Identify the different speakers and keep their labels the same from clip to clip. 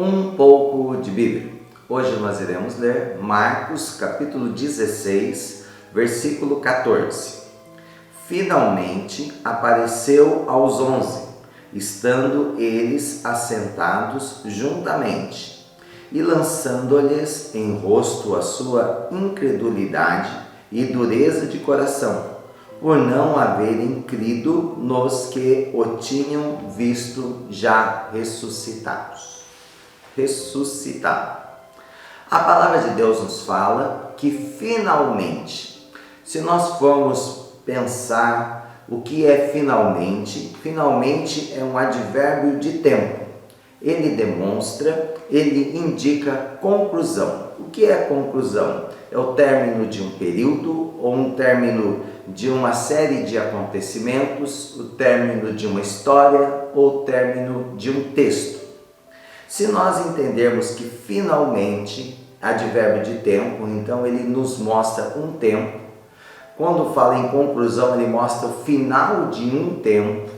Speaker 1: Um pouco de Bíblia. Hoje nós iremos ler Marcos capítulo 16, versículo 14. Finalmente apareceu aos 11, estando eles assentados juntamente, e lançando-lhes em rosto a sua incredulidade e dureza de coração, por não haverem crido nos que o tinham visto já ressuscitado. A palavra de Deus nos fala que finalmente, se nós formos pensar o que é finalmente é um advérbio de tempo. Ele demonstra, ele indica conclusão. O que é conclusão? É o término de um período ou um término de uma série de acontecimentos, o término de uma história ou o término de um texto. Se nós entendermos que finalmente, advérbio de tempo, então ele nos mostra um tempo. Quando fala em conclusão, ele mostra o final de um tempo.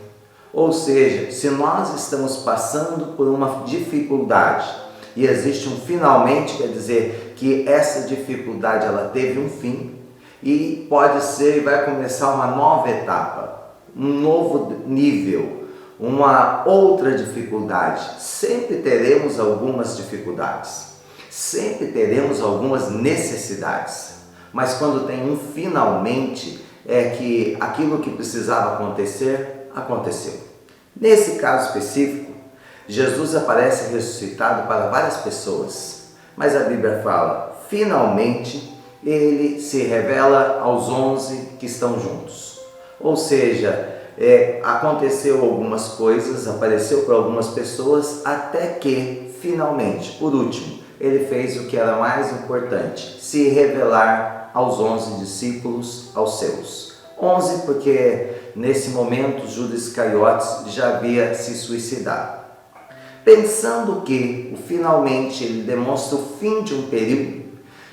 Speaker 1: Ou seja, se nós estamos passando por uma dificuldade e existe um finalmente, quer dizer que essa dificuldade ela teve um fim e pode ser e vai começar uma nova etapa, um novo nível, uma outra dificuldade. Sempre teremos algumas dificuldades, sempre teremos algumas necessidades, mas quando tem um finalmente, é que aquilo que precisava acontecer, aconteceu. Nesse caso específico, Jesus aparece ressuscitado para várias pessoas, mas a Bíblia fala, finalmente, ele se revela aos 11 que estão juntos. Ou seja, aconteceu algumas coisas, apareceu para algumas pessoas, até que, finalmente, por último, ele fez o que era mais importante, se revelar aos 11 discípulos, aos seus. 11 porque nesse momento Judas Iscariotes já havia se suicidado. Pensando que finalmente ele demonstra o fim de um período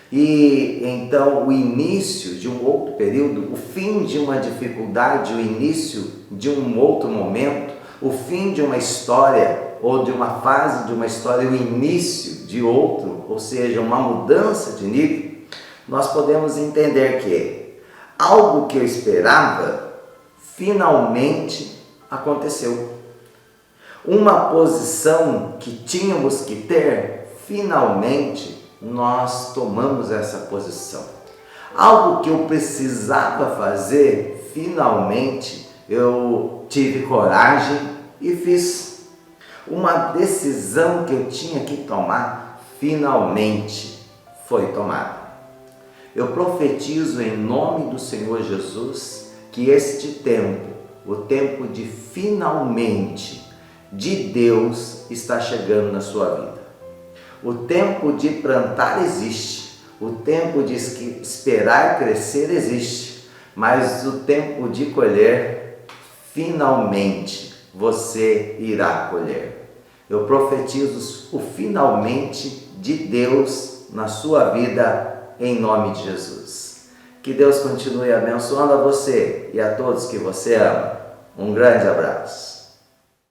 Speaker 1: e então o início de um outro período, o fim de uma dificuldade, o início de um outro momento, o fim de uma história ou de uma fase de uma história, o início de outro, ou seja, uma mudança de nível, nós podemos entender que algo que eu esperava finalmente aconteceu. Uma posição que tínhamos que ter, finalmente nós tomamos essa posição. Algo que eu precisava fazer, finalmente eu tive coragem e fiz. Uma decisão que eu tinha que tomar, finalmente foi tomada. Eu profetizo em nome do Senhor Jesus que este tempo, o tempo de finalmente, de Deus está chegando na sua vida. O tempo de plantar existe, o tempo de esperar crescer existe, mas o tempo de colher, finalmente você irá colher. Eu profetizo o finalmente de Deus na sua vida, em nome de Jesus. Que Deus continue abençoando a você e a todos que você ama. Um grande abraço.